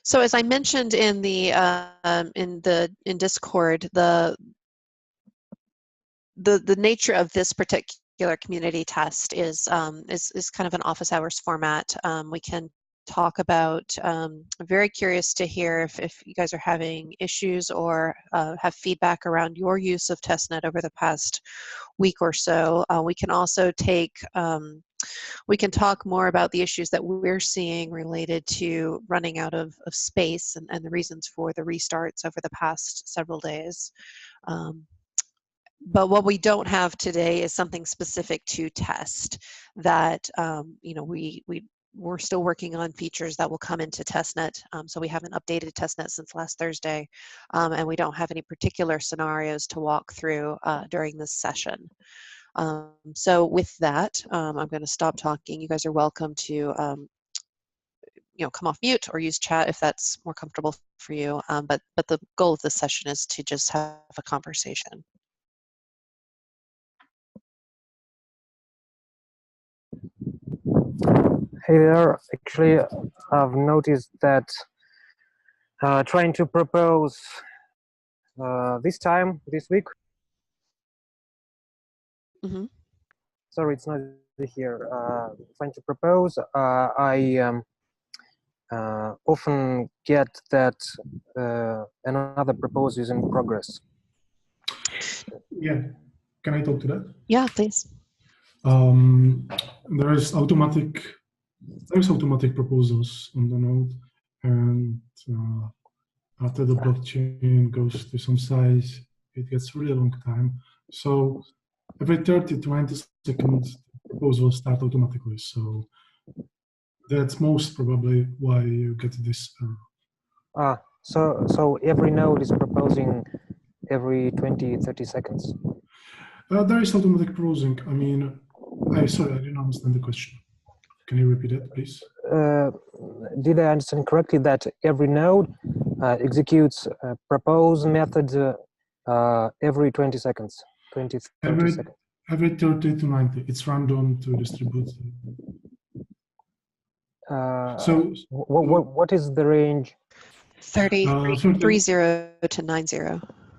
So as I mentioned in Discord, the nature of this particular community test is kind of an office hours format. We can talk about, I'm very curious to hear if you guys are having issues or have feedback around your use of testnet over the past week or so. We can also we can talk more about the issues that we're seeing related to running out of space and the reasons for the restarts over the past several days. But what we don't have today is something specific to test that, you know, we're still working on features that will come into testnet. So we haven't updated testnet since last Thursday, and we don't have any particular scenarios to walk through during this session. So with that, I'm going to stop talking. You guys are welcome to you know, come off mute or use chat if that's more comfortable for you. But the goal of this session is to just have a conversation. Hey there, actually I've noticed that trying to propose this week. Mm-hmm. Sorry, it's not here. Trying to propose, I often get that another proposal is in progress. Yeah, can I talk to that? Yeah, please. There's automatic proposals on the node, and after the blockchain goes to some size, it gets really long time. So every 30 to 90 seconds, proposals start automatically. So that's most probably why you get this error. So every node is proposing every 20-30 seconds. There is automatic proposing. I mean, sorry, I didn't understand the question. Can you repeat it, please? Did I understand correctly that every node executes a propose method every 20 seconds, 20-30 seconds? Every 30 to 90. It's random to distribute. So what is the range? 30 to 90.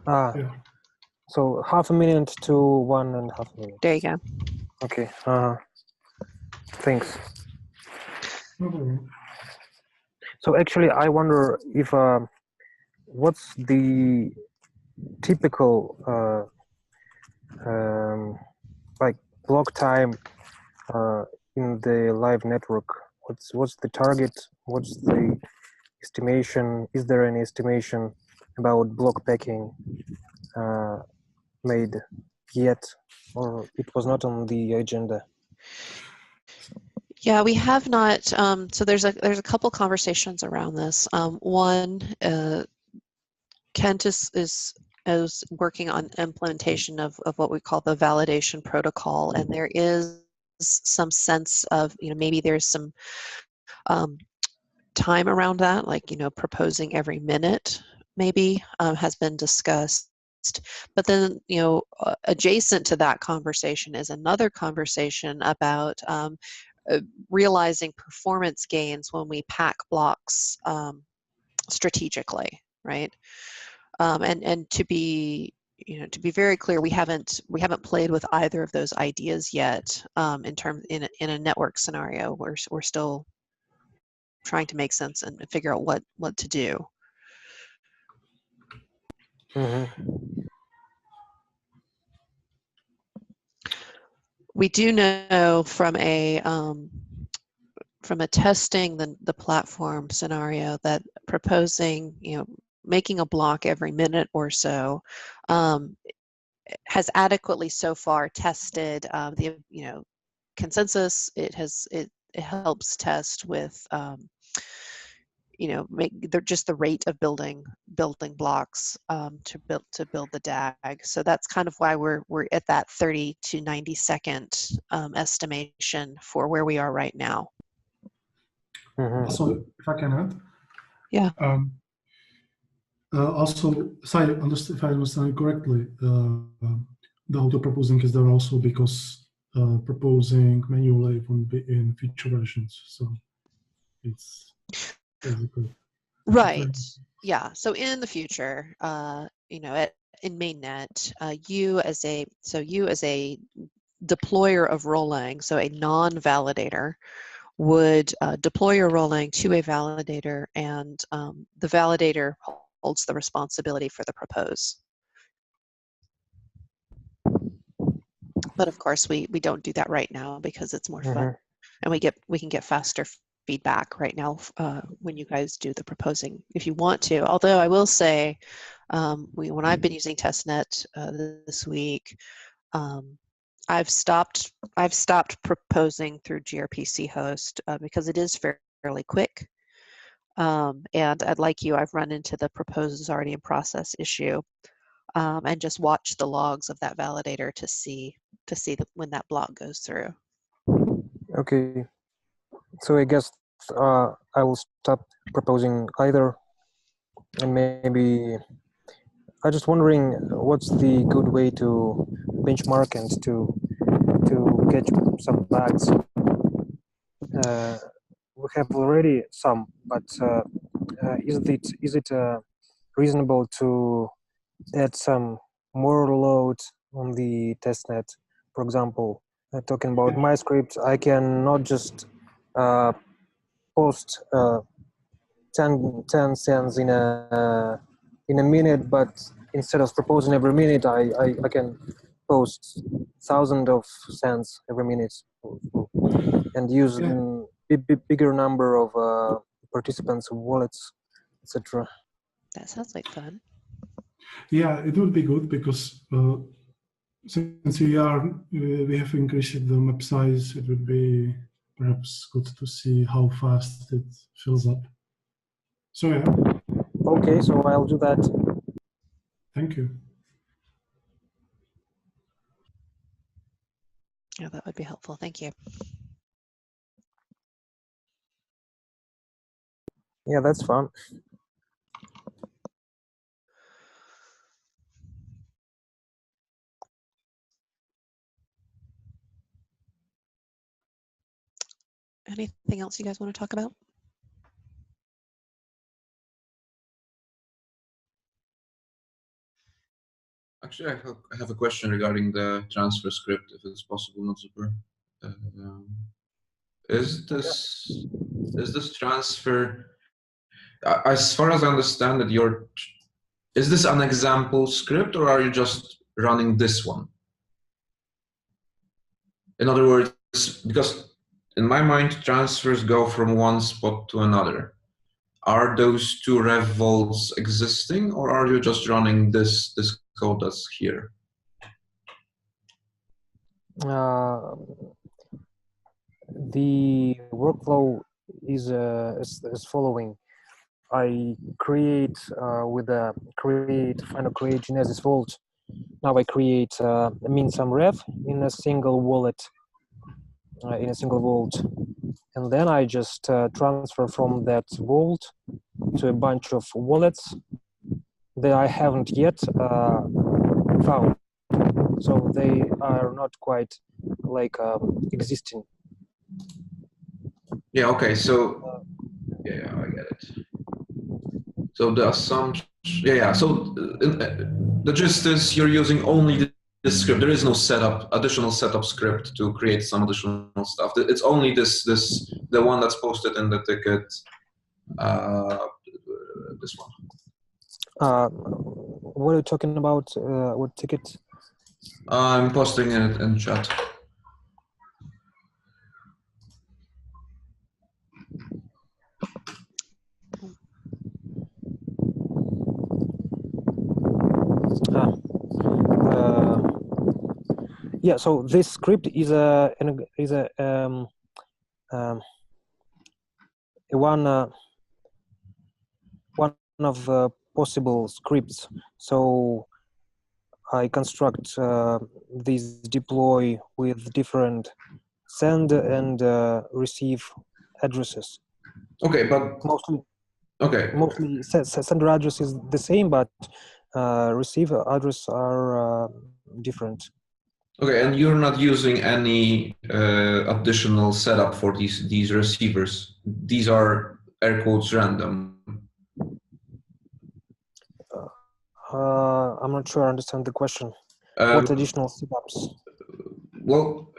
Yeah. So half a minute to 1.5 minutes. There you go. Okay. Thanks. No problem. So actually, I wonder if what's the typical like block time in the live network? What's the target? What's the estimation? Is there any estimation about block packing made yet, or it was not on the agenda? Yeah, we have not. So there's a couple conversations around this. One, Kent is working on implementation of what we call the validation protocol, and there is some sense of, you know, maybe there's some time around that, like, you know, proposing every minute maybe has been discussed. But then, you know, adjacent to that conversation is another conversation about realizing performance gains when we pack blocks strategically, right? And to be, you know, to be very clear, we haven't played with either of those ideas yet. In a network scenario, we're still trying to make sense and figure out what to do. Mm-hmm. We do know from a testing the platform scenario that proposing, you know, making a block every minute or so has adequately so far tested the, you know, consensus. It helps test with you know, just the rate of building blocks to build the DAG. So that's kind of why we're at that 30 to 90 second estimation for where we are right now. Mm-hmm. Also, if I can add. Yeah. Also, if I understand correctly, the auto proposing is there also because proposing manually won't be in future versions. So it's basically. Right. Yeah. So in the future, you know, in mainnet, you as a deployer of Rolang, so a non-validator, would deploy your Rolang to a validator, and the validator holds the responsibility for the propose. But of course, we don't do that right now because it's more fun, and we can get faster feedback right now when you guys do the proposing if you want to. Although I will say, when I've been using testnet this week, I've stopped proposing through gRPC host because it is fairly quick. And like you, I've run into the propose is already in process issue, and just watch the logs of that validator to see when that block goes through. Okay, so I guess I will stop proposing either, and maybe I'm just wondering what's the good way to benchmark and to catch some bugs. We have already some, but is it reasonable to add some more load on the testnet? For example, talking about my script, I can not just post 10 cents in a minute, but instead of proposing every minute, I can post thousands of cents every minute and use bigger number of participants, wallets, etc. That sounds like fun. Yeah, it would be good because since we have increased the map size, it would be perhaps good to see how fast it fills up. So yeah. Okay, so I'll do that. Thank you. Yeah, that would be helpful. Thank you. Yeah, that's fun. Anything else you guys want to talk about? Actually, I have a question regarding the transfer script, if it's possible, not super. Is this transfer, as far as I understand it, is this an example script, or are you just running this one? In other words, because in my mind, transfers go from one spot to another. Are those two ref vaults existing, or are you just running this code that's here? The workflow is following. I create with a create Genesis vault. Now I create some ref in a single wallet, in a single vault, and then I just transfer from that vault to a bunch of wallets that I haven't yet found. So they are not quite like existing. Yeah, okay, so yeah, I get it. So the assumption, so the gist is you're using only this script. There is no additional setup script to create some additional stuff. It's only the one that's posted in the ticket, this one. What are you talking about? What ticket? I'm posting it in chat. Yeah, so this script is one of the possible scripts. So I construct this deploy with different send and receive addresses. Okay, but mostly sender address is the same, but receiver address are different. Okay, and you're not using any additional setup for these receivers. These are air quotes random. I'm not sure I understand the question. Um, What additional setups? Well,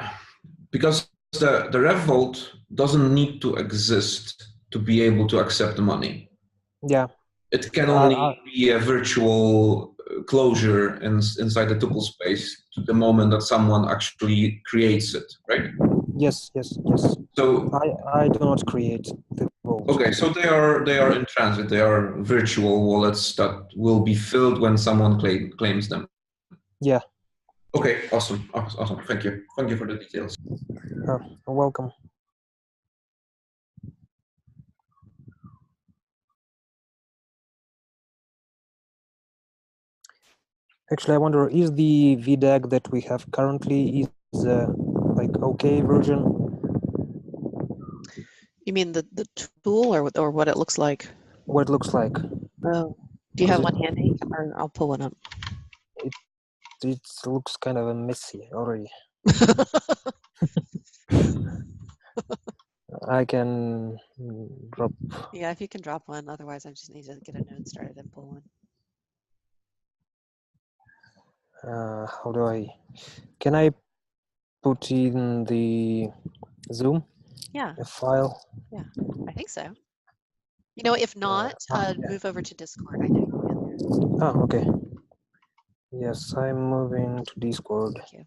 because the ref vault doesn't need to exist to be able to accept the money. Yeah. It can only be a virtual closure inside the tuple space to the moment that someone actually creates it, right? Yes. So I do not create the vault. okay, so they are in transit. They are virtual wallets that will be filled when someone claims them. Yeah. Okay, awesome. Thank you for the details. You're welcome. Actually, I wonder, is the VDAG that we have currently is like okay version? You mean the tool or what it looks like? What it looks like? Oh, do you have one handy? Or I'll pull one up. It looks kind of messy already. I can drop. Yeah, if you can drop one. Otherwise, I just need to get a node started and pull one. How do I? Can I put in the Zoom? Yeah. A file? Yeah, I think so. You know, if not, yeah. move over to Discord. I know you can. Oh, okay. Yes, I'm moving to Discord. Thank you.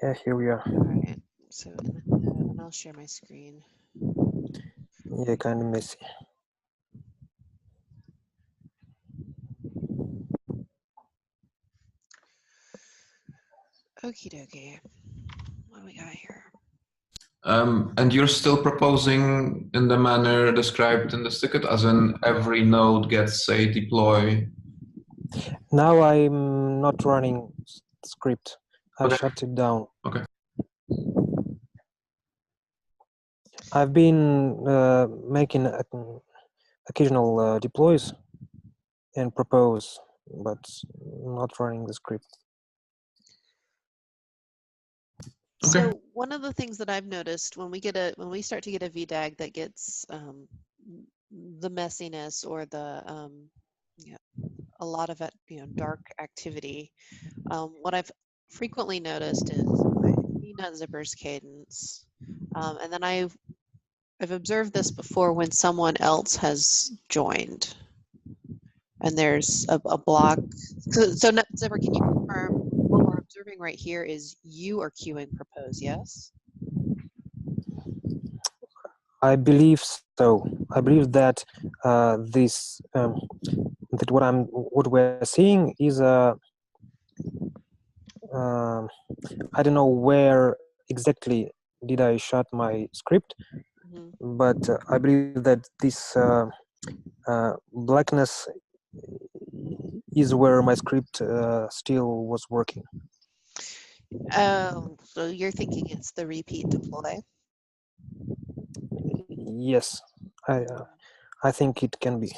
Yeah, here we are. All right. So, and I'll share my screen. Yeah, kind of messy. Okie dokie. What do we got here? And you're still proposing in the manner described in this ticket, as in every node gets a deploy. Now I'm not running script. I Okay. shut it down. Okay. I've been making occasional deploys and propose, but not running the script. Okay. So one of the things that I've noticed when we start to get a VDAG that gets the messiness or the a lot of dark activity, what I've frequently noticed is CNUT zippers cadence, and then I've observed this before when someone else has joined, and there's a block. So Zipper, can you confirm what we're observing right here is you are queuing propose? Yes. I believe so. I believe that this that what we're seeing is a I don't know where exactly did I shut my script, but I believe that this blackness is where my script still was working. Oh, so you're thinking it's the repeat deploy? Yes, I think it can be.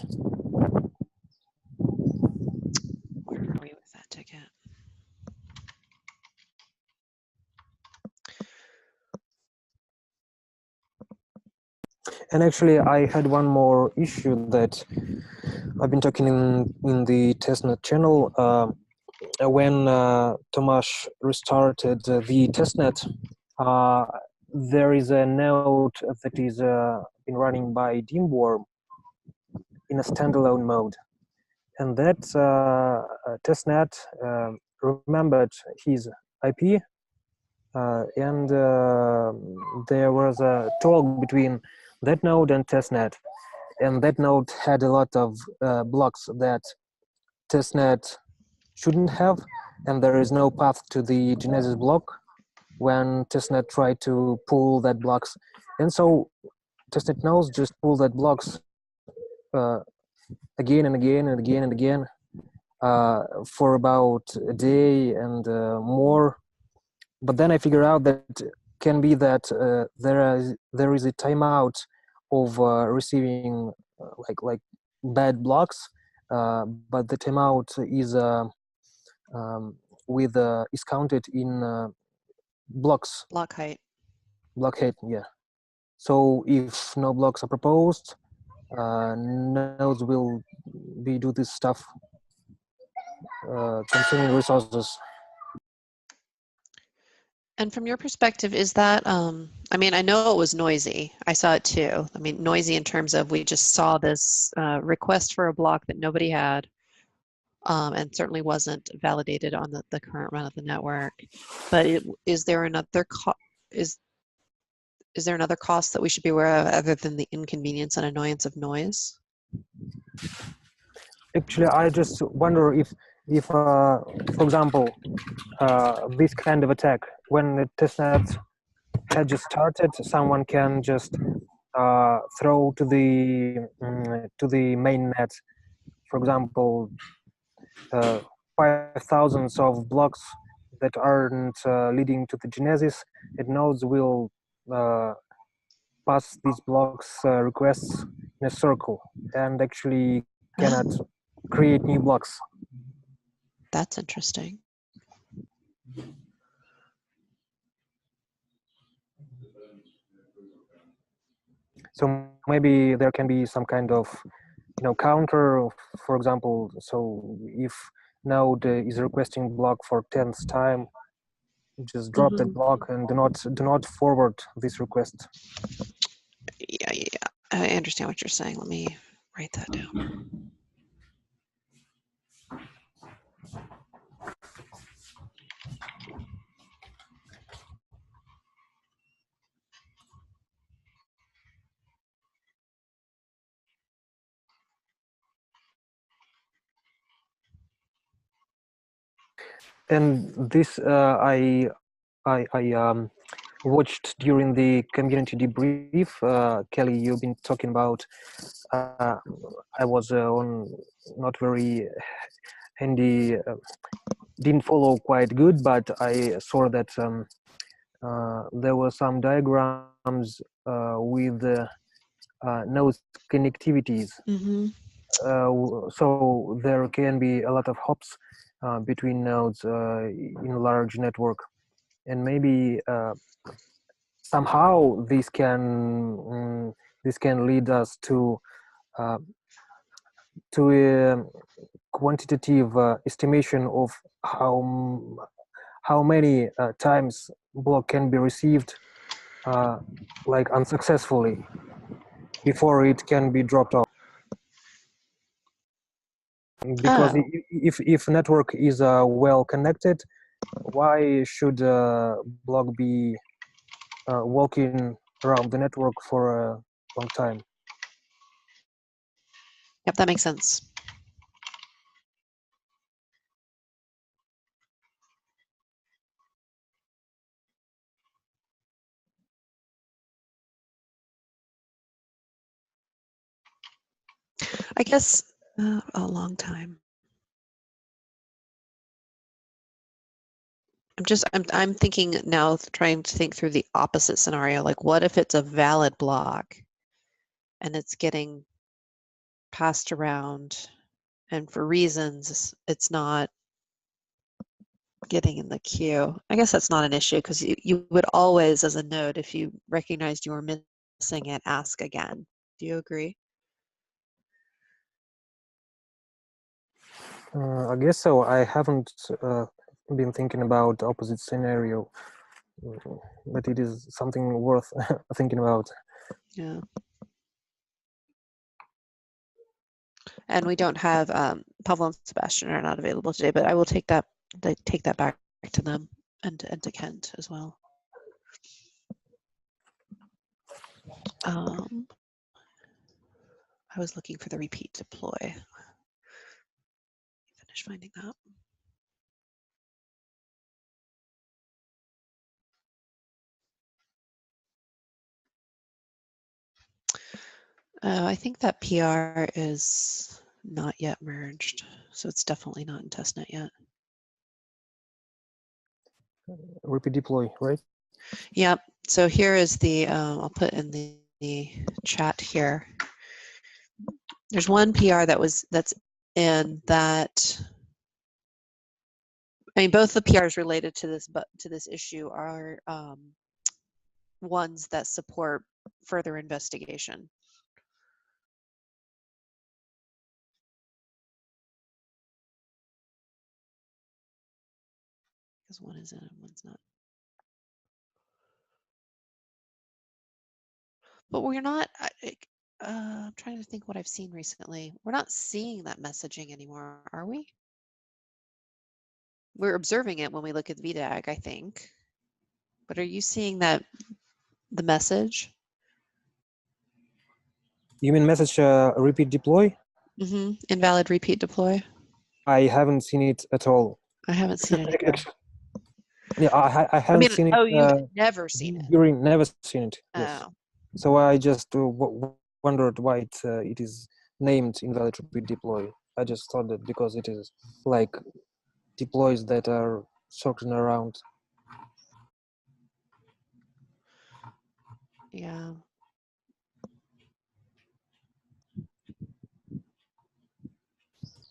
Where are we with that ticket? And actually, I had one more issue that I've been talking in the testnet channel. When Tomasz restarted the testnet, there is a node that is been running by Dimworm in a standalone mode, and that testnet remembered his IP, and there was a talk between that node and testnet, and that node had a lot of blocks that testnet shouldn't have, and there is no path to the genesis block when testnet tried to pull that blocks, and so testnet nodes just pull that blocks again and again and again and again for about a day and more. But then I figure out that can be that there is a timeout of receiving like bad blocks, but the timeout is is counted in blocks. Block height. Block height, yeah. So if no blocks are proposed, nodes will be do this stuff, consuming resources. And from your perspective, is that, I mean, I know it was noisy. I saw it too. I mean, noisy in terms of we just saw this request for a block that nobody had, and certainly wasn't validated on the current run of the network. But is there another is there another cost that we should be aware of other than the inconvenience and annoyance of noise? Actually, I just wonder if for example, this kind of attack, when the testnet had just started, someone can just throw to the main net, for example, 5,000 of blocks that aren't leading to the genesis, and nodes will pass these blocks requests in a circle and actually cannot create new blocks. That's interesting. So maybe there can be some kind of, counter, for example. So if node is requesting block for 10th time, just drop that block and do not forward this request. Yeah. I understand what you're saying. Let me write that down. And this I watched during the community debrief. Kelly, you've been talking about. I was on not very handy, didn't follow quite good, but I saw that there were some diagrams with node connectivities. So there can be a lot of hops between nodes in a large network, and maybe somehow this can lead us to a quantitative estimation of how many times block can be received like unsuccessfully before it can be dropped off. Because if network is well connected, why should block be walking around the network for a long time? Yep, that makes sense. I guess a long time. I'm thinking now, trying to think through the opposite scenario. Like, what if it's a valid block and it's getting passed around, and for reasons it's not getting in the queue? I guess that's not an issue, because you would always, as a node, if you recognized you were missing it, ask again. Do you agree? I guess so. I haven't been thinking about the opposite scenario, but it is something worth thinking about. Yeah. And we don't have Pavel and Sebastian are not available today, but I will take that back to them and to Kent as well. I was looking for the repeat deploy. Finish finding that. I think that PR is not yet merged, so it's definitely not in testnet yet. Repeat deploy, right? Yep. So here is the, I'll put in the chat here. There's one PR that's in that. I mean, both the PRs related to this issue are ones that support further investigation. because one is in and one's not. But we're not, I'm trying to think what I've seen recently. We're not seeing that messaging anymore, are we? We're observing it when we look at VDAG, I think. But are you seeing that, the message? You mean message repeat deploy? Mm-hmm. Invalid repeat deploy. I haven't seen it at all. I haven't seen it either. Yeah, I haven't mean, seen it. oh, you've never seen it. Never seen it. Yes. Oh. So I just wondered why it is named invalid repeat deploy. I just thought that because it is like deploys that are circling around. Yeah.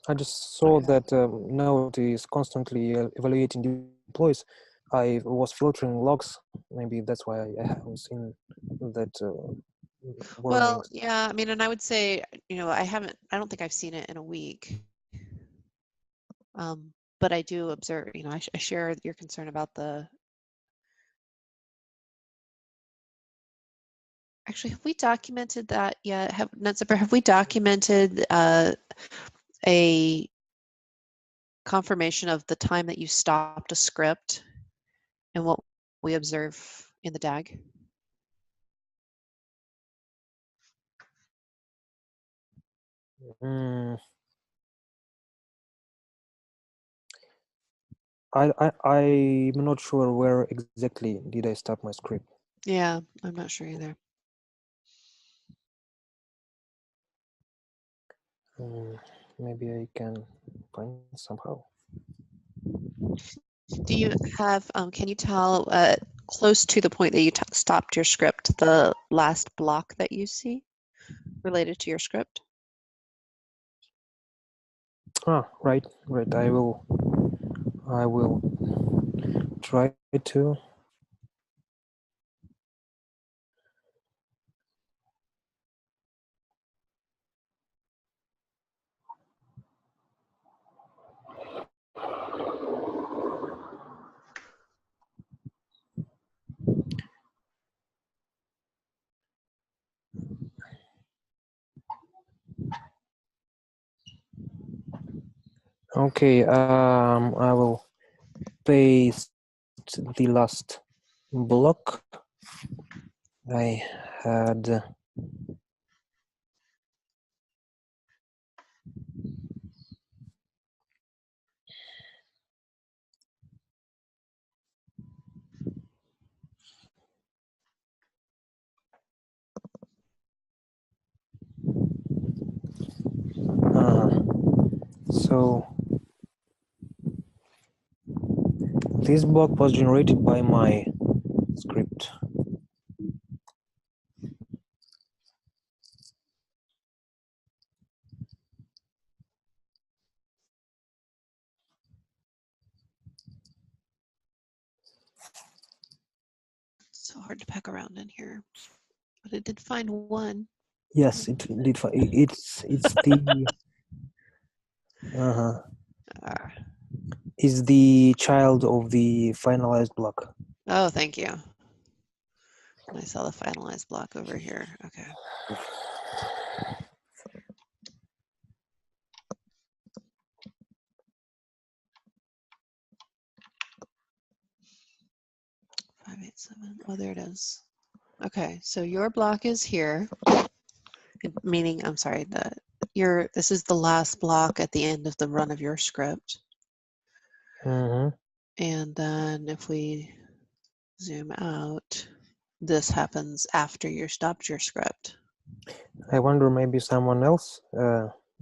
I just saw Okay. that Node is constantly evaluating deploys. I was filtering logs. Maybe that's why I haven't seen that Well, warnings. yeah, I mean, and I would say, I don't think I've seen it in a week. But I do observe, I share your concern about actually, have we documented that yet? Have we documented a confirmation of the time that you stopped a script and what we observe in the DAG? I'm not sure where exactly did I stop my script. Yeah, I'm not sure either. Maybe I can find somehow. Do you have, can you tell close to the point that you stopped your script, the last block that you see related to your script? Right. I will try to. Okay, I will paste the last block I had. So this block was generated by my script. It's so hard to pack around in here, but it did find one. Yes, it did. It's the is the child of the finalized block. Oh, thank you. I saw the finalized block over here. Okay. Five, 8, 7. Oh, there it is. Okay, so your block is here, meaning, I'm sorry, this is the last block at the end of the run of your script. And then if we zoom out, this happens after you stopped your script. I wonder maybe someone else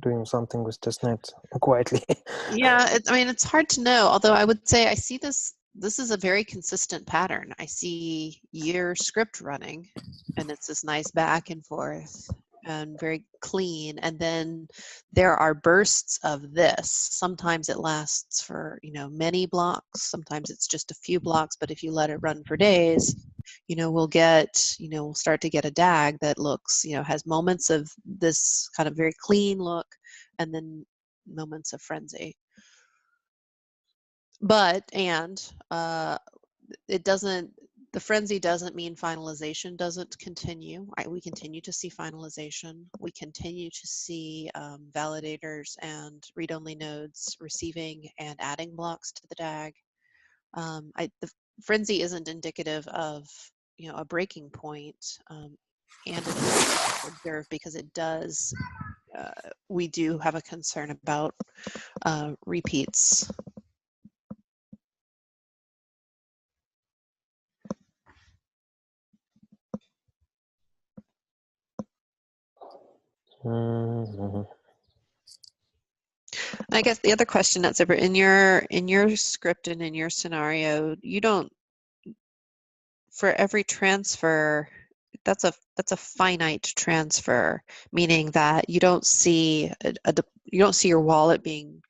doing something with testnet quietly. Yeah, I mean, it's hard to know, although I would say I see this is a very consistent pattern. I see your script running, and it's this nice back and forth and very clean. And then there are bursts of this. Sometimes it lasts for, many blocks. Sometimes it's just a few blocks, but if you let it run for days, we'll start to get a DAG that looks, has moments of this kind of very clean look and then moments of frenzy. But, it doesn't, the frenzy doesn't mean finalization doesn't continue. We continue to see finalization. We continue to see validators and read-only nodes receiving and adding blocks to the DAG. The frenzy isn't indicative of, a breaking point, and it's observed because it does. We do have a concern about repeats. I guess the other question that's in your script and in your scenario, you don't, for every transfer, that's a finite transfer, meaning that you don't see you don't see your wallet being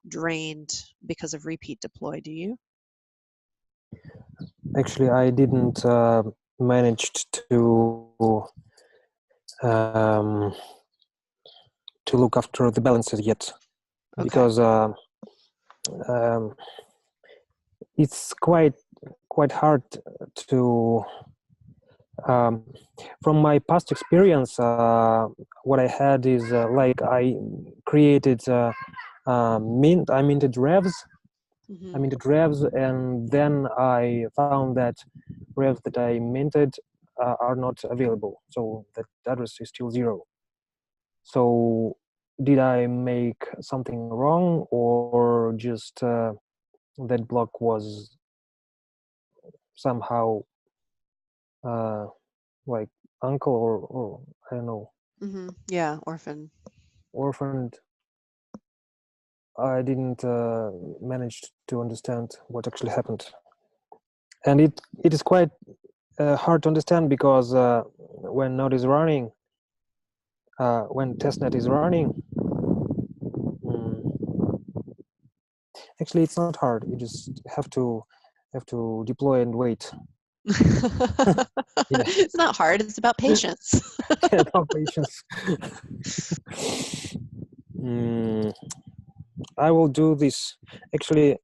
drained because of repeat deploy, do you? Actually, I didn't manage to look after the balances yet, Okay. because it's quite hard to. From my past experience, what I had is like I created I minted revs. Mm-hmm. I minted revs, and then I found that revs that I minted are not available, so that address is still 0. So did I make something wrong, or just that block was somehow like uncle or I don't know, Mm-hmm. Yeah, orphaned. I didn't manage to understand what actually happened, and it is quite hard to understand, because when node is running, when testnet is running, actually it's not hard. You just have to deploy and wait. Yeah. It's not hard, it's about patience. Yeah, about patience. I will do this. Actually,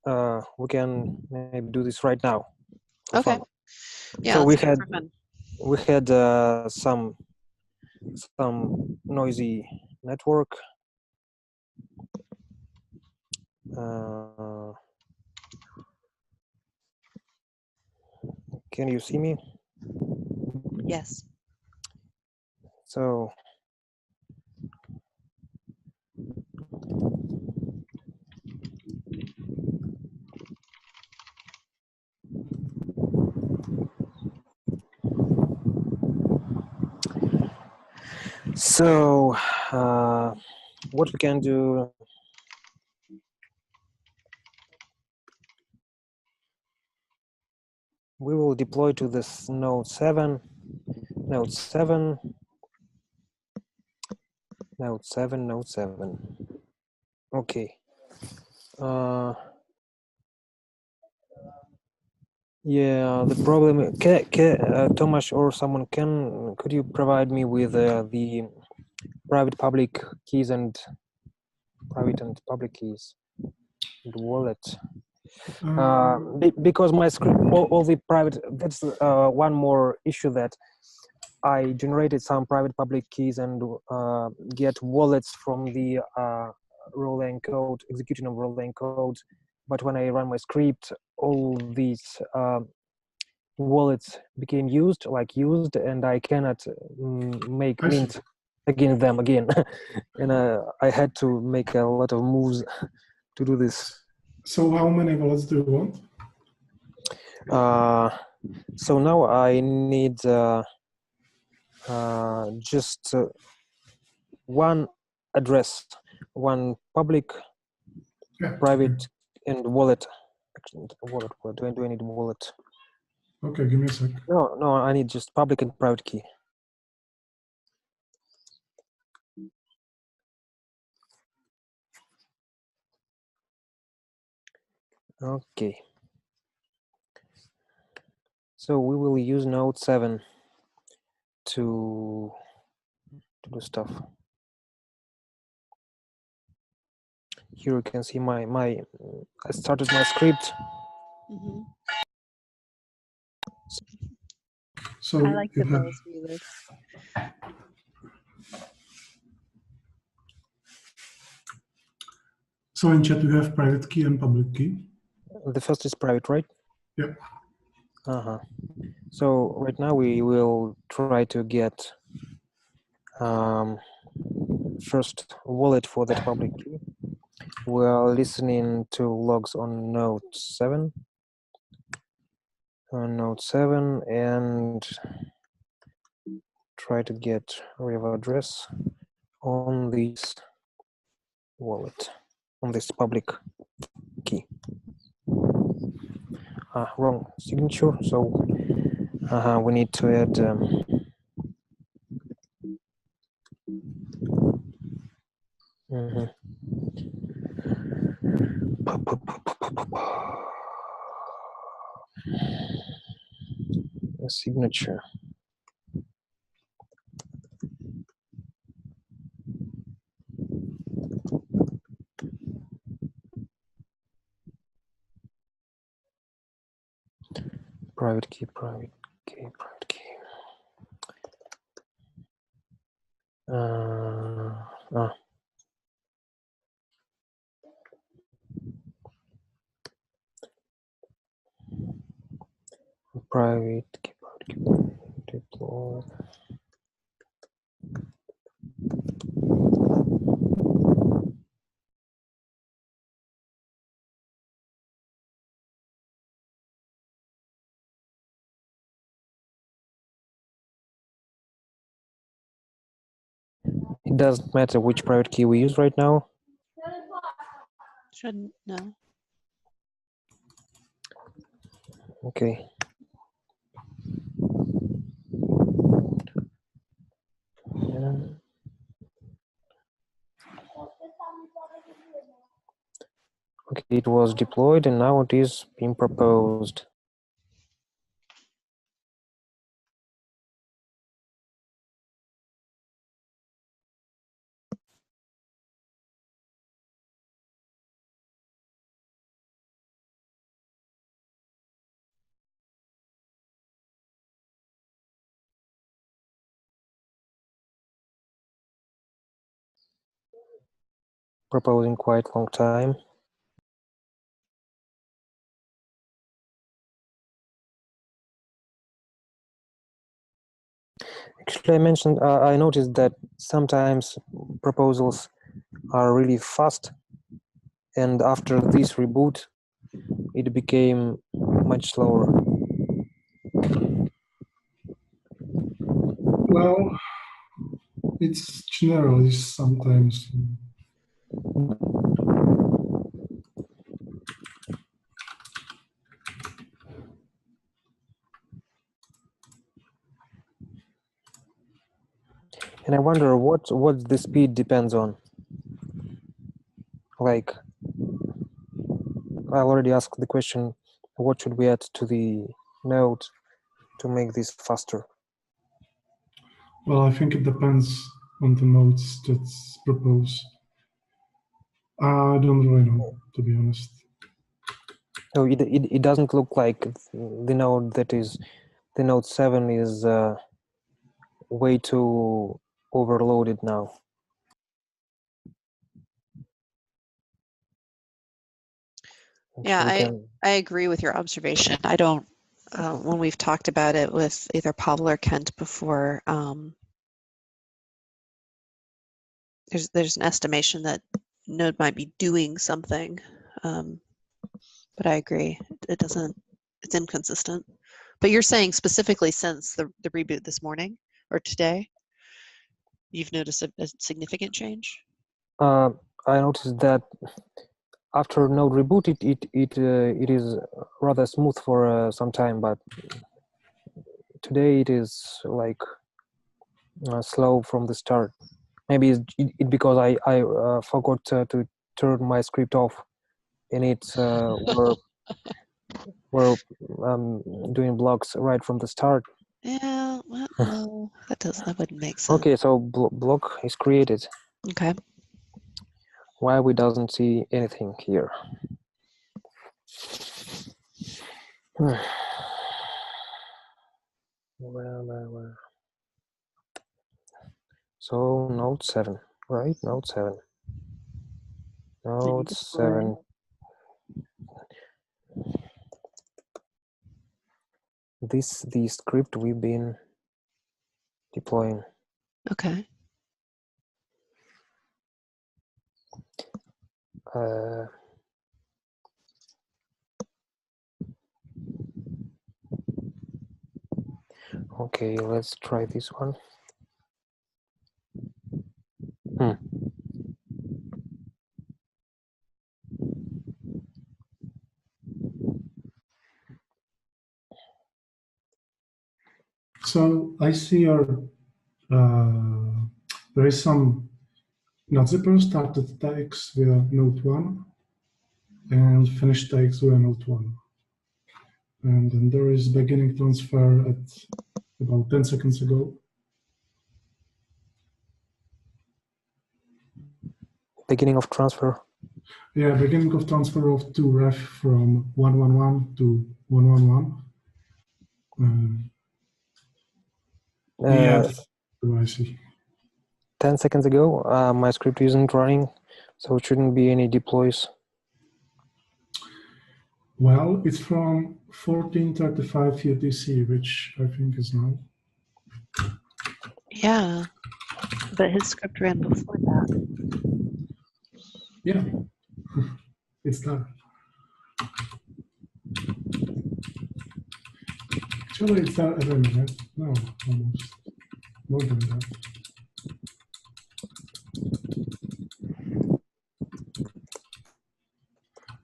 we can maybe do this right now for Okay. fun. Yeah, So let's do it for fun. we had some noisy network. Can you see me? Yes. So what we can do, we will deploy to this node 7, node 7, node 7, node 7. Okay. Yeah, the problem, Tomasz or someone could you provide me with the private public keys and private and public keys and wallet? Because my script, all the private, that's one more issue, that I generated some private public keys and get wallets from the Roland code, executing of Roland code. But when I run my script, all these wallets became used, and I cannot make mint against them again. And I had to make a lot of moves to do this. So how many wallets do you want? So now I need just one address, one public, private, and wallet. Wallet. Do I need a wallet? Okay, give me a sec. No, I need just public and private key. Okay. So we will use node 7 to do stuff. here you can see I started my script. Mhm. So I like you the have bells music. in chat you have private key and public key. The first is private, right? Yep. So right now we will try to get first wallet for that public key. We are listening to logs on node 7. On node 7 and try to get rev address on this wallet, on this public key. Wrong signature, so we need to add a signature. Private key, private key, private key. Private key, deploy. It doesn't matter which private key we use right now. Shouldn't no. Okay. Okay, it was deployed and now it is being proposed. Proposing quite long time. Actually, I noticed that sometimes proposals are really fast, and after this reboot, it became much slower. Well, it's generally sometimes. And I wonder what the speed depends on. Like, I already asked the question, what should we add to the node to make this faster? Well, I think it depends on the nodes that's proposed. I don't really know, to be honest. No, it doesn't look like the node that is, the node 7 is way too overloaded now. Yeah, Actually, I agree with your observation. I don't, when we've talked about it with either Pavel or Kent before, there's an estimation that Node might be doing something, but I agree. It doesn't, it's inconsistent. But you're saying specifically since the reboot this morning or today, you've noticed a significant change? I noticed that after node reboot, it is rather smooth for some time, but today it is like slow from the start. Maybe it's because I forgot to turn my script off, and it's we're doing blocks right from the start. Yeah, well, no, that wouldn't make sense. Okay, so block is created. Okay. Why we doesn't see anything here? Well. So Node 7, right? Node 7. Node 7. This the script we've been deploying. Okay. Okay, let's try this one. So I see your there is some non-zipper started tags via node 1 and finished tags via node 1. And then there is beginning transfer at about 10 seconds ago. Beginning of transfer. Yeah, beginning of transfer of 2 ref from 111 to 111. Yeah, I see. 10 seconds ago, my script isn't running, so it shouldn't be any deploys. Well, it's from 14:35 UTC, which I think is now. Yeah, but his script ran before that. Yeah, it's there. Actually, it's there every minute. No, almost. More than that.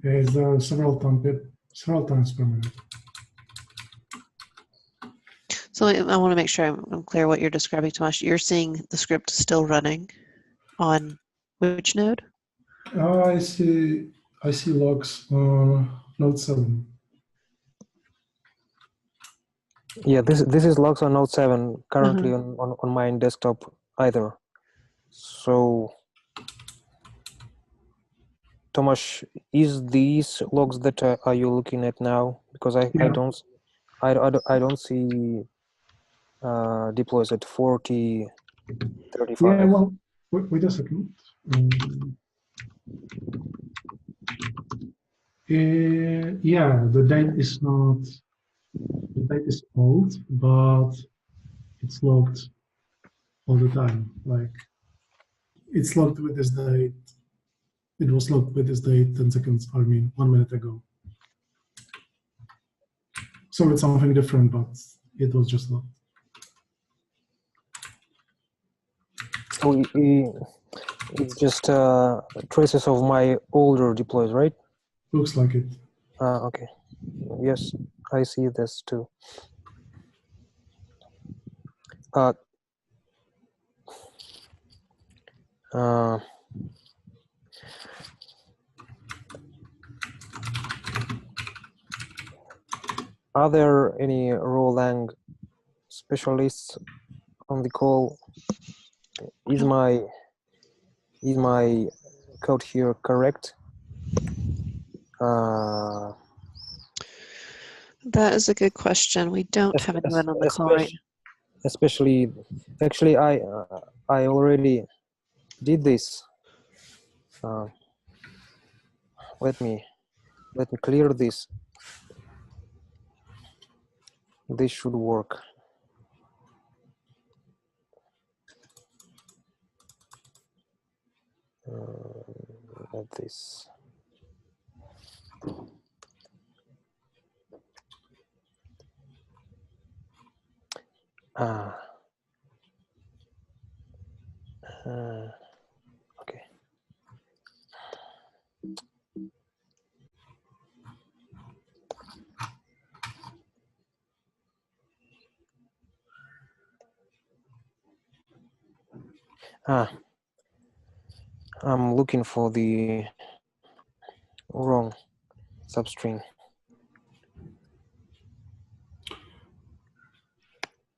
Yeah, it's there several times per minute. So I want to make sure I'm clear what you're describing, Tomasz. You're seeing the script still running on which node? Oh, I see logs on node 7. Yeah, this is logs on Node 7 currently on my desktop either. So, Tomasz, is these logs that are you looking at now? Because I don't see deploys at 40, 35. Yeah, well, wait a second. Yeah, the date is old, but it's logged all the time. Like, it's logged with this date. It was logged with this date 10 seconds, 1 minute ago. So it's something different, but it was just logged. So it's just traces of my older deploys, right? Looks like it. Okay. Yes, I see this too. Are there any Rolang specialists on the call? Is my code here correct? That is a good question. We don't have anyone on the call right now. Especially, actually, I already did this. Let me clear this. This should work. Like this. Okay. I'm looking for the wrong substring.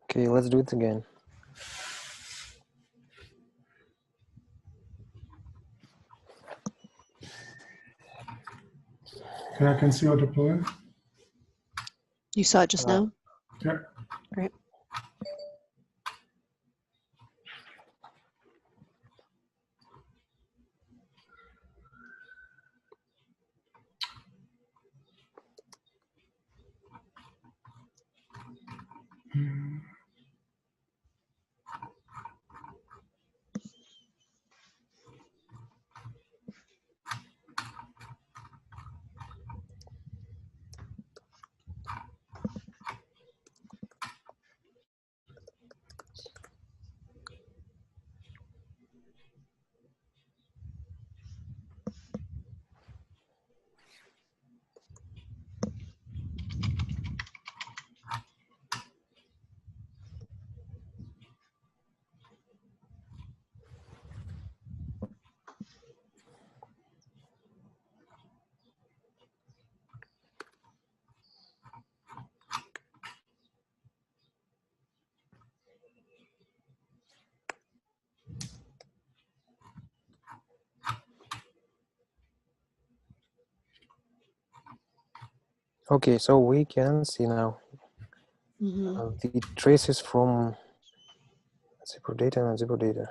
Okay, let's do it again. Okay, I can see your deploy. You saw it just now? Yeah. Great. Okay, so we can see now Mm-hmm. the traces from zipper data and zipper data.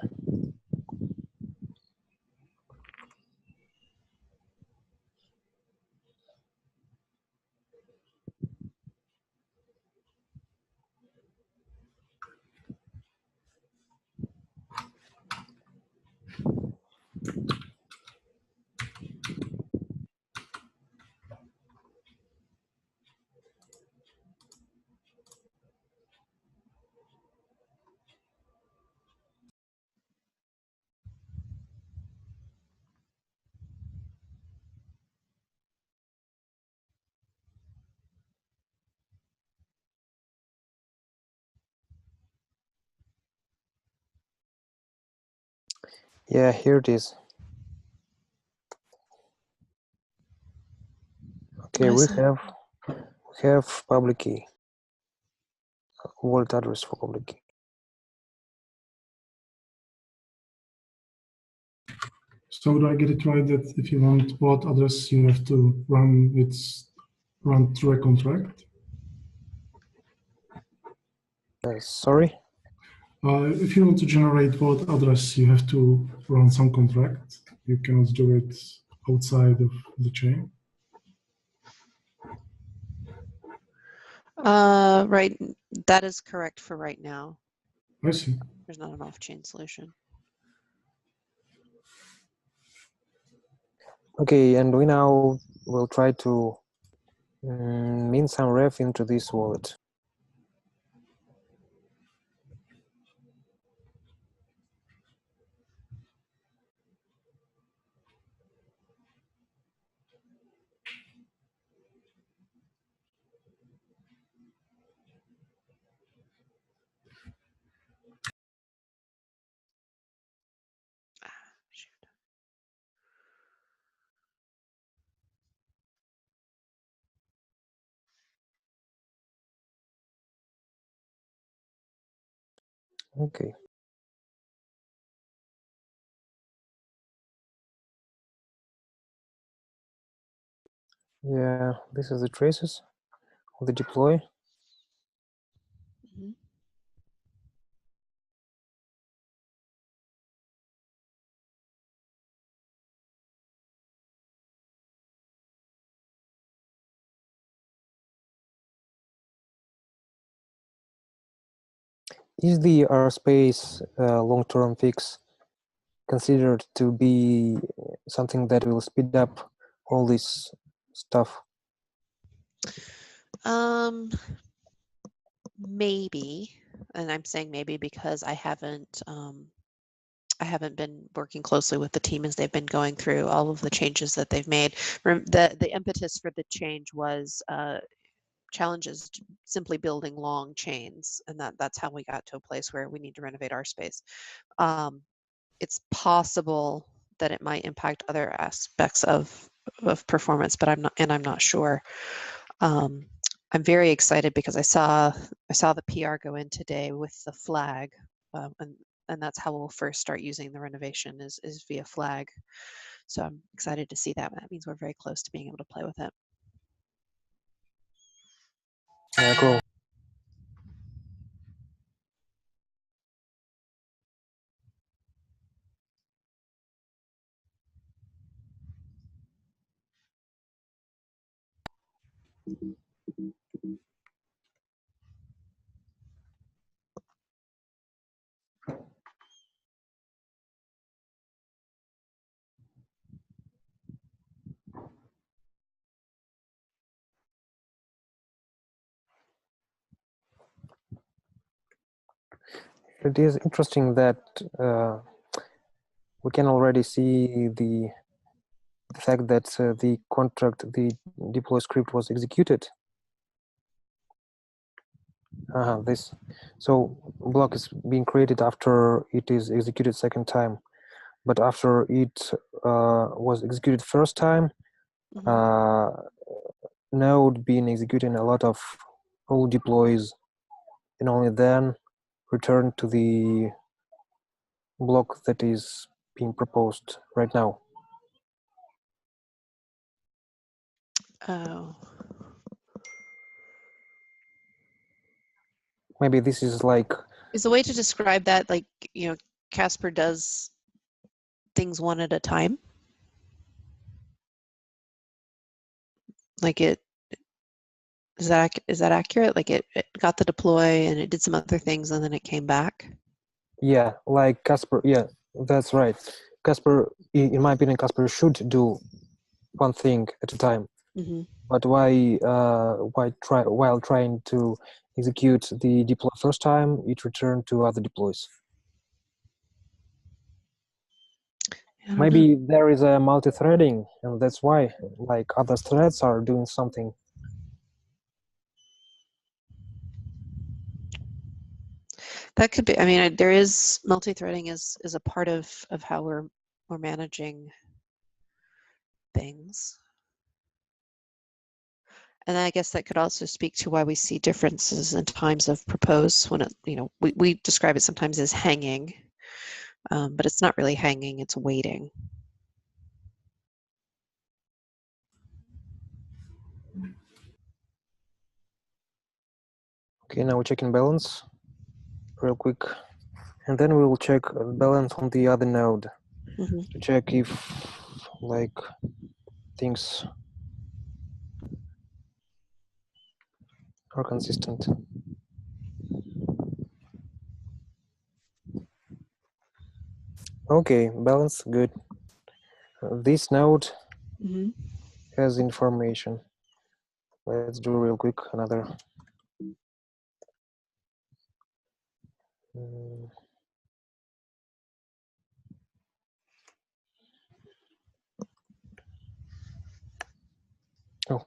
Yeah, here it is. Okay, we have public key, vault address for public key. So do I get it right that if you want vault address, you have to run through a contract? Sorry? If you want to generate vault address, you have to run some contract. You cannot do it outside of the chain. Right. That is correct for right now. I see. There's not an off-chain solution. Okay, and we now will try to mint some ref into this wallet. Shoot. Okay. Yeah, this is the traces of the deploy. Mhm. Is the RSpace long-term fix considered to be something that will speed up all this stuff? Maybe, and I'm saying maybe because I haven't been working closely with the team as they've been going through all of the changes that they've made. The impetus for the change was challenges simply building long chains, and that's how we got to a place where we need to renovate our space. It's possible that it might impact other aspects of performance, but I'm not sure. I'm very excited because I saw the PR go in today with the flag, and that's how we'll first start using the renovation is via flag. So I'm excited to see that. That means we're very close to being able to play with it. Cool. It is interesting that we can already see the fact that the contract, the deploy script was executed. This, so block is being created after it is executed second time, but after it was executed first time, node being executing a lot of old deploys, and only then return to the block that is being proposed right now. Oh. Maybe this is like, Is the way to describe that, like, you know, Casper does things one at a time? Like is that accurate? Like it got the deploy and it did some other things and then it came back? yeah, like Casper, yeah, that's right. Casper, in my opinion, Casper should do one thing at a time. But while trying to execute the deploy first time, it returned to other deploys. Maybe there is a multi-threading, and that's why, like, other threads are doing something. That could be. I mean, there is multi-threading is a part of how we're managing things. And I guess that could also speak to why we see differences in times of propose when it, you know, we describe it sometimes as hanging, but it's not really hanging, it's waiting. Okay, now we're checking balance real quick. And then we will check balance on the other node to check if, like, things are consistent. Okay, balance, good. This node has information. Let's do real quick another. Oh.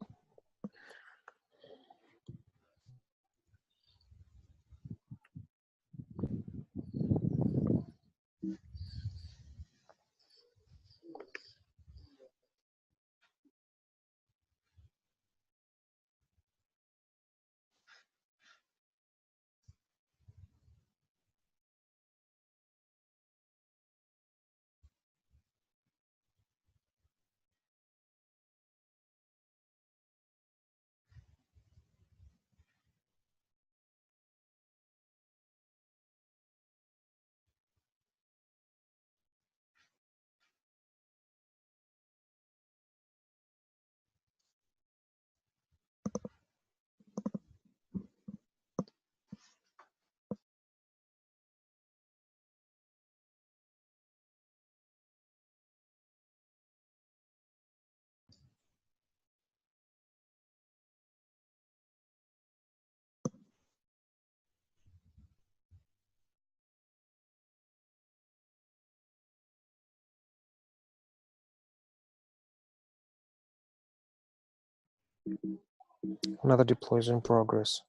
Another deploy is in progress.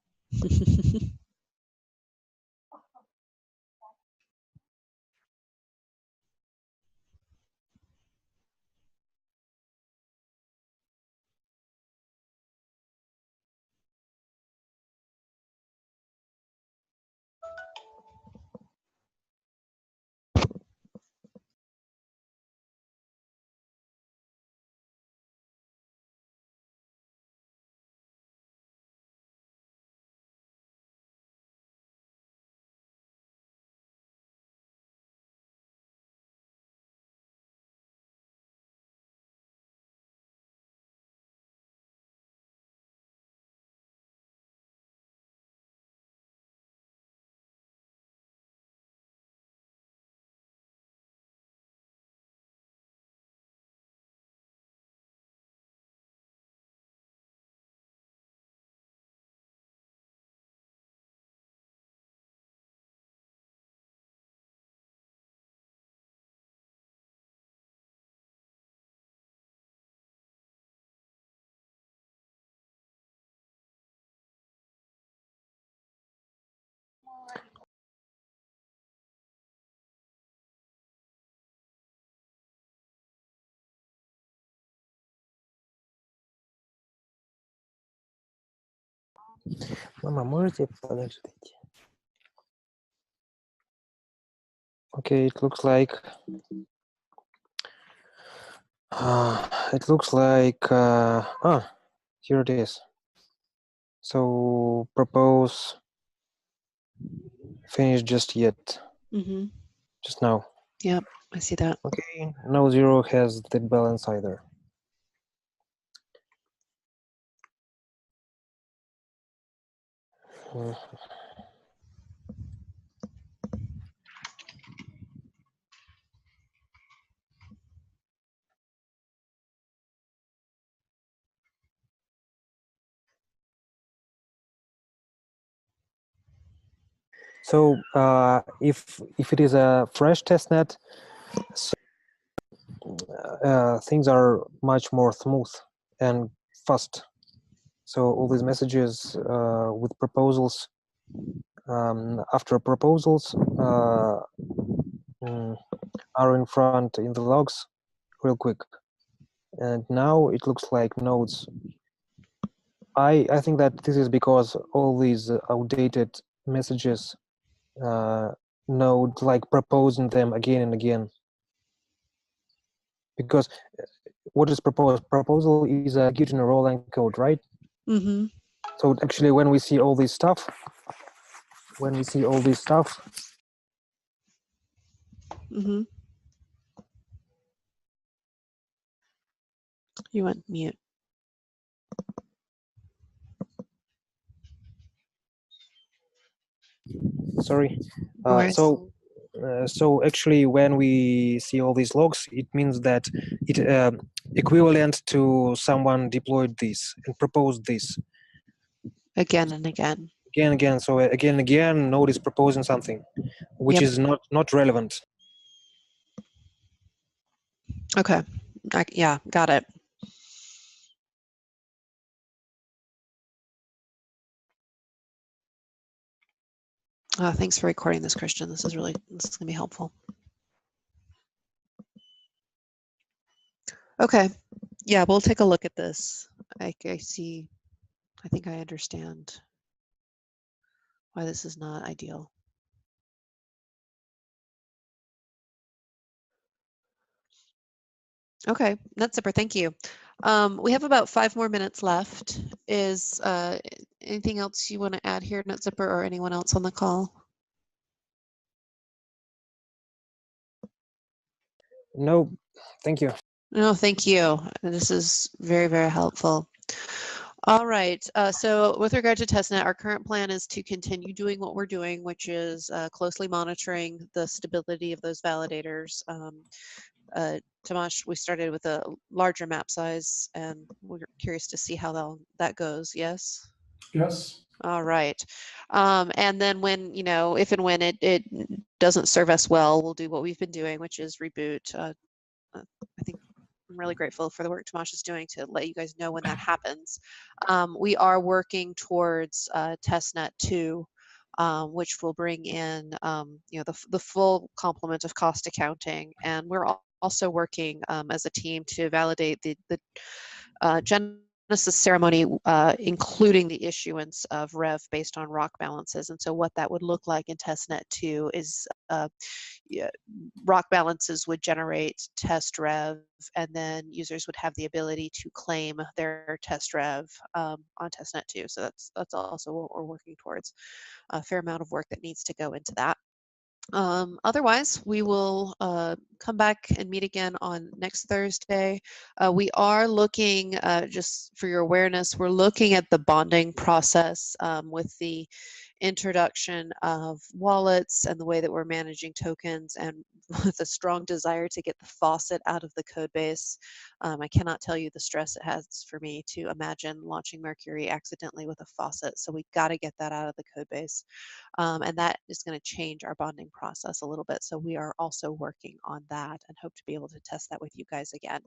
Мама, можете подождать? Okay, it looks like here it is. So propose finish just yet, Mm-hmm. just now. Yep, I see that. Okay, no zero has that balance either. So if it is a fresh testnet, things are much more smooth and fast. So all these messages with proposals, after proposals are in front in the logs real quick. And now it looks like nodes. I think that this is because all these outdated messages node like proposing them again and again. Because what is proposed? Proposal is a Git in a row line code, right? Mm-hmm. So actually, when we see all this stuff, Mm-hmm. You went mute. sorry. No worries. So actually, when we see all these logs, it means that it equivalent to someone deployed this and proposed this Again and again. again and again. So again and again, node is proposing something which Yep. is not relevant. Okay. Yeah, got it. Thanks for recording this, Christian. This is going to be helpful. Okay. Yeah, we'll take a look at this. I see. I think I understand why this is not ideal. Okay, that's super. Thank you. We have about 5 more minutes left. Is anything else you want to add here, NetZipper, or anyone else on the call? No, thank you. No, thank you. This is very, very helpful. All right. So with regard to testnet, our current plan is to continue doing what we're doing, which is closely monitoring the stability of those validators. Tomasz, we started with a larger map size, and we're curious to see how that goes. Yes? Yes. All right. And then when, if and when it doesn't serve us well, we'll do what we've been doing, which is reboot. I think I'm really grateful for the work Tomasz is doing to let you guys know when that happens. We are working towards testnet 2, which will bring in the full complement of cost accounting, and we're also working as a team to validate the Genesis ceremony, including the issuance of rev based on rock balances. And so what that would look like in testnet 2 is rock balances would generate test rev, and then users would have the ability to claim their test rev on testnet 2. So that's also what we're working towards. A fair amount of work that needs to go into that. Otherwise, we will come back and meet again on next Thursday. We are looking, just for your awareness, we're looking at the bonding process with the introduction of wallets and the way that we're managing tokens, and with a strong desire to get the faucet out of the code base. I cannot tell you the stress it has for me to imagine launching Mercury accidentally with a faucet. So we got to get that out of the code base. And that is going to change our bonding process a little bit. So we are also working on that and hope to be able to test that with you guys again.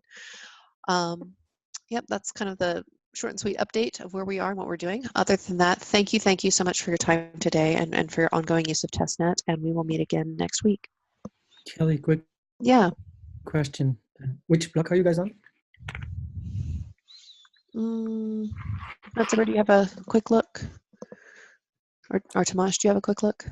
Yep, that's kind of the short and sweet update of where we are and what we're doing. Other than that, thank you so much for your time today and for your ongoing use of testnet, and we will meet again next week. Kelly, quick question. Which block are you guys on? That's where, do you have a quick look? Or Tomasz, do you have a quick look?